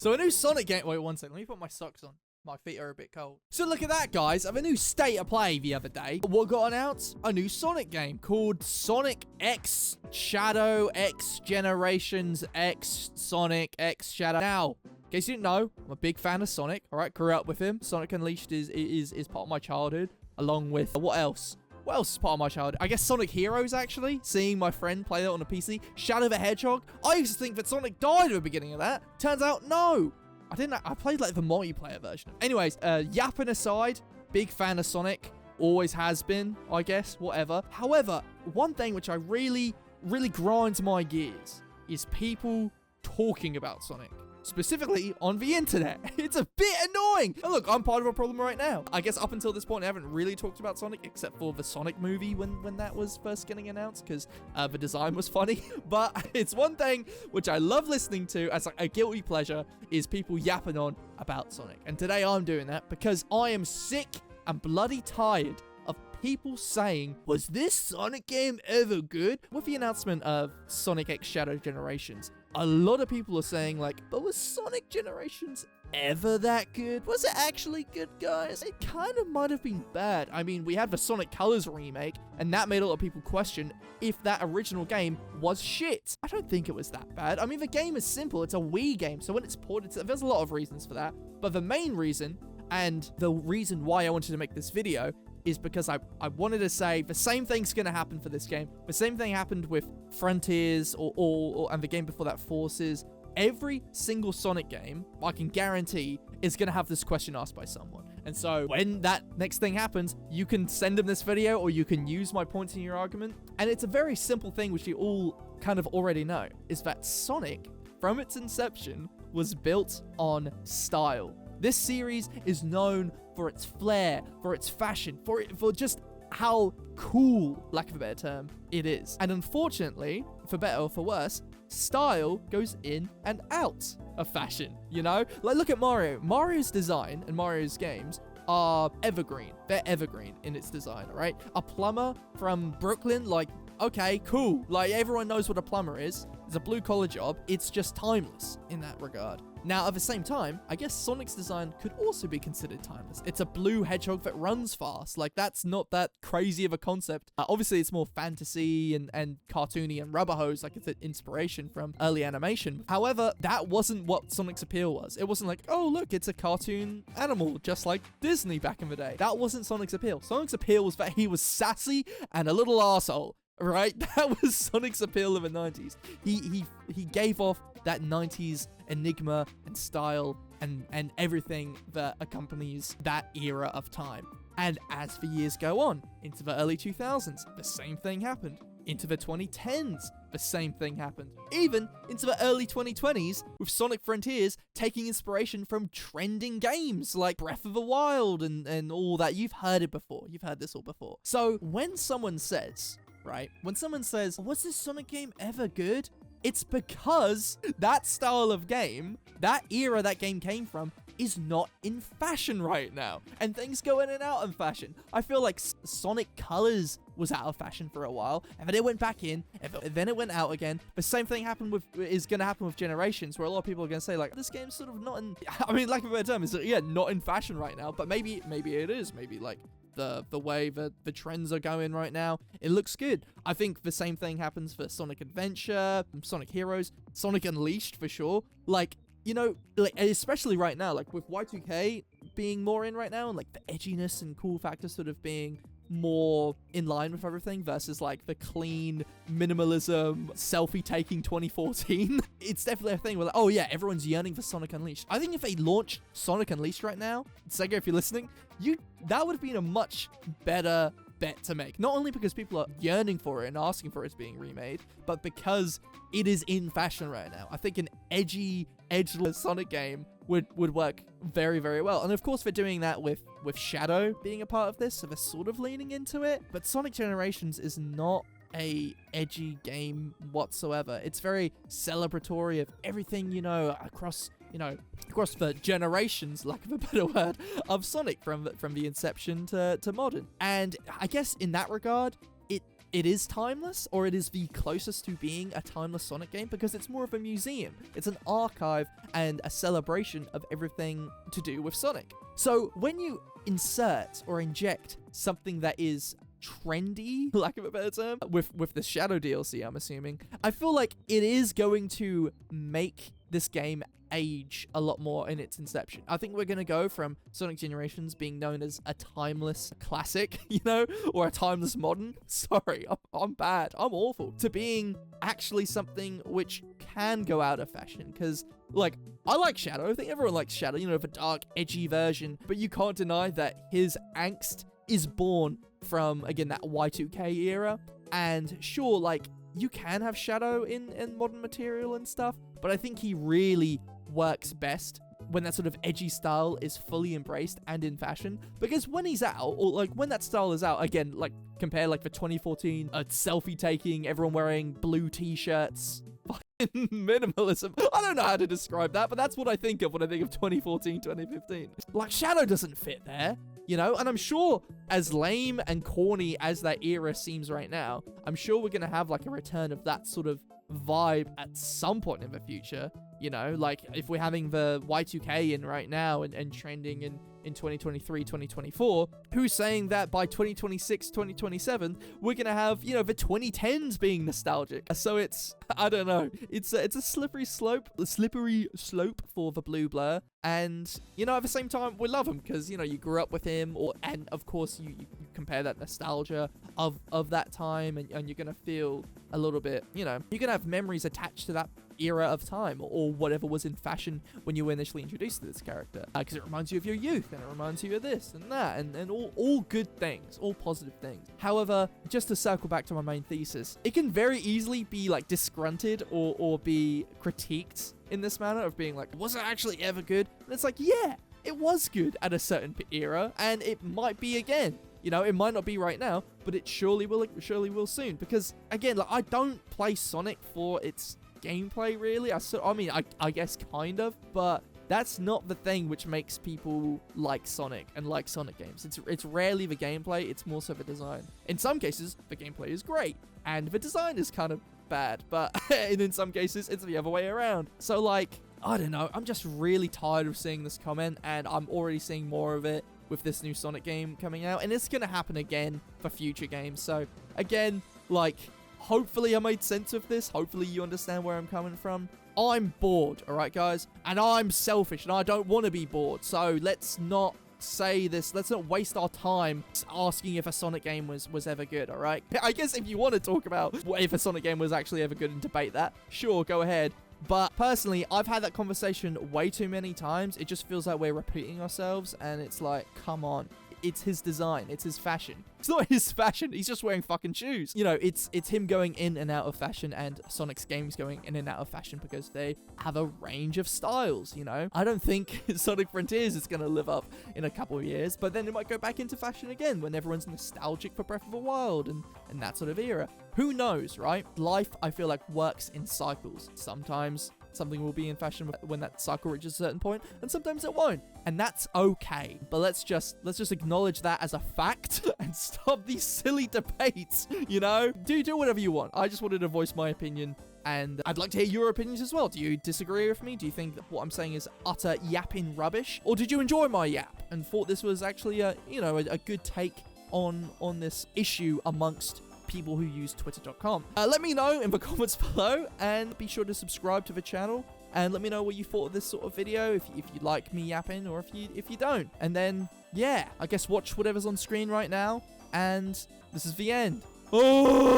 So a new Sonic game. Wait, one second. Let me put my socks on. My feet are a bit cold. So look at that, guys. I have a new state of play the other day. What got announced? A new Sonic game called Sonic X Shadow X Generations X Sonic X Shadow. Now, in case you didn't know, I'm a big fan of Sonic. All right, grew up with him. Sonic Unleashed is part of my childhood, along with what else? What else is part of my childhood? I guess Sonic Heroes, actually. Seeing my friend play that on a PC. Shadow the Hedgehog. I used to think that Sonic died at the beginning of that. Turns out, no. I didn't. I played like the multiplayer version. Anyways, yapping aside, big fan of Sonic. Always has been, I guess, whatever. However, one thing which I really grinds my gears is people talking about Sonic. Specifically on the internet. It's a bit annoying. And look, I'm part of a problem right now. I guess up until this point, I haven't really talked about Sonic except for the Sonic movie when that was first getting announced because the design was funny. But it's one thing which I love listening to as like a guilty pleasure is people yapping on about Sonic. And today I'm doing that because I am sick and bloody tired of people saying, was this Sonic game ever good? With the announcement of Sonic X Shadow Generations, a lot of people are saying like, but was Sonic Generations ever that good? Was it actually good, guys? It kind of might have been bad. I mean, we had the Sonic Colors remake, and that made a lot of people question if that original game was shit. I don't think it was that bad. I mean, the game is simple. It's a Wii game, so when it's ported, there's a lot of reasons for that. But the main reason, and the reason why I wanted to make this video, is because I wanted to say the same thing's going to happen for this game. The same thing happened with Frontiers and the game before that, Forces. Every single Sonic game, I can guarantee, is going to have this question asked by someone. And so when that next thing happens, you can send them this video or you can use my points in your argument. And it's a very simple thing which you all kind of already know, is that Sonic, from its inception, was built on style. This series is known for its flair, for its fashion, for just how cool, lack of a better term, it is. And unfortunately, for better or for worse, style goes in and out of fashion, you know? Like, look at Mario. Mario's design and Mario's games are evergreen. They're evergreen in its design, right? A plumber from Brooklyn, like, okay, cool. Like, everyone knows what a plumber is. It's a blue-collar job. It's just timeless in that regard. Now, at the same time, I guess Sonic's design could also be considered timeless. It's a blue hedgehog that runs fast. Like, that's not that crazy of a concept. Obviously, it's more fantasy and cartoony and rubber hose, like it's an inspiration from early animation. However, that wasn't what Sonic's appeal was. It wasn't like, oh, look, it's a cartoon animal, just like Disney back in the day. That wasn't Sonic's appeal. Sonic's appeal was that he was sassy and a little arsehole. Right? That was Sonic's appeal of the 90s. He gave off that 90s enigma and style and everything that accompanies that era of time. And as the years go on, into the early 2000s, the same thing happened. Into the 2010s, the same thing happened. Even into the early 2020s, with Sonic Frontiers taking inspiration from trending games like Breath of the Wild and all that. You've heard it before. You've heard this all before. So when someone says, right? When someone says, was this Sonic game ever good? It's because that style of game, that era that game came from, is not in fashion right now. And things go in and out of fashion. I feel like Sonic Colors was out of fashion for a while, and then it went back in, and then it went out again. The same thing is going to happen with Generations, where a lot of people are going to say, like, this game's sort of not in, I mean, lack of a better term, is not in fashion right now, but maybe it is. Maybe, like, the way that the trends are going right now, it looks good. I think the same thing happens for Sonic Adventure, Sonic Heroes, Sonic Unleashed for sure. Like, you know, like, especially right now, like with Y2K being more in right now, and like the edginess and cool factor sort of being more in line with everything versus like the clean minimalism selfie taking 2014. It's definitely a thing where like, oh yeah, everyone's yearning for Sonic Unleashed. I think if they launched Sonic Unleashed right now, Sega, if you're listening, that would have been a much better bet to make. Not only because people are yearning for it and asking for it being remade, but because it is in fashion right now. I think an edgy, edgeless Sonic game would work very, very well. And of course, they're doing that with Shadow being a part of this, so they're sort of leaning into it. But Sonic Generations is not a edgy game whatsoever. It's very celebratory of everything, you know, across the generations, lack of a better word, of Sonic from the inception to modern. And I guess in that regard, it is timeless, or it is the closest to being a timeless Sonic game, because it's more of a museum. It's an archive and a celebration of everything to do with Sonic. So when you insert or inject something that is trendy, lack of a better term, with the Shadow DLC, I'm assuming, I feel like it is going to make this game age a lot more in its inception. I think we're going to go from Sonic Generations being known as a timeless classic, you know, or a timeless modern. Sorry, I'm bad. I'm awful. To being actually something which can go out of fashion. Because, like, I like Shadow. I think everyone likes Shadow, you know, the dark, edgy version. But you can't deny that his angst is born from, again, that Y2K era. And sure, like, you can have Shadow in modern material and stuff, but I think he really works best when that sort of edgy style is fully embraced and in fashion. Because when he's out, or like when that style is out, again, like compare like the 2014 selfie taking, everyone wearing blue t-shirts, fucking minimalism. I don't know how to describe that, but that's what I think of when I think of 2014, 2015. Like, Shadow doesn't fit there, you know? And I'm sure, as lame and corny as that era seems right now, I'm sure we're gonna have like a return of that sort of vibe at some point in the future, you know? Like, if we're having the Y2K in right now and trending in 2023, 2024, who's saying that by 2026, 2027, we're gonna have, you know, the 2010s being nostalgic? So it's, I don't know, it's a slippery slope for the Blue Blur. And, you know, at the same time, we love him because, you know, you grew up with him, and of course you compare that nostalgia of that time, and you're gonna feel a little bit, you know, you're gonna have memories attached to that era of time, or whatever was in fashion when you were initially introduced to this character, because it reminds you of your youth, and it reminds you of this and that, and all good things, all positive things. However, just to circle back to my main thesis, it can very easily be like disgrunted or be critiqued in this manner of being like, was it actually ever good? And it's like, yeah, it was good at a certain era, and it might be again. You know, it might not be right now, but it surely will soon. Because again, like, I don't play Sonic for its gameplay, really. I guess kind of, but that's not the thing which makes people like Sonic and like Sonic games. It's rarely the gameplay, it's more so the design. In some cases, the gameplay is great, and the design is kind of bad, but and in some cases, it's the other way around. So, like, I don't know, I'm just really tired of seeing this comment, and I'm already seeing more of it with this new Sonic game coming out, and it's gonna happen again for future games. So, again, like, hopefully I made sense of this. Hopefully you understand where I'm coming from. I'm bored, all right, guys? And I'm selfish, and I don't want to be bored. So let's not say this. Let's not waste our time asking if a Sonic game was ever good, all right? I guess if you want to talk about if a Sonic game was actually ever good and debate that, sure, go ahead. But personally, I've had that conversation way too many times. It just feels like we're repeating ourselves, and it's like, come on. It's his design. It's his fashion. It's not his fashion. He's just wearing fucking shoes. You know, it's him going in and out of fashion, and Sonic's games going in and out of fashion because they have a range of styles, you know? I don't think Sonic Frontiers is going to live up in a couple of years, but then it might go back into fashion again when everyone's nostalgic for Breath of the Wild and that sort of era. Who knows, right? Life, I feel like, works in cycles. Sometimes something will be in fashion when that cycle reaches a certain point, and sometimes it won't, and that's okay. But let's just acknowledge that as a fact and stop these silly debates, you know? Do whatever you want. I just wanted to voice my opinion, and I'd like to hear your opinions as well. Do you disagree with me? Do you think that what I'm saying is utter yapping rubbish, or did you enjoy my yap and thought this was actually a good take on this issue amongst people who use twitter.com? Let me know in the comments below, and be sure to subscribe to the channel, and let me know what you thought of this sort of video, if you like me yapping, or if you don't. And then, yeah, I guess watch whatever's on screen right now, and this is the end. Oh!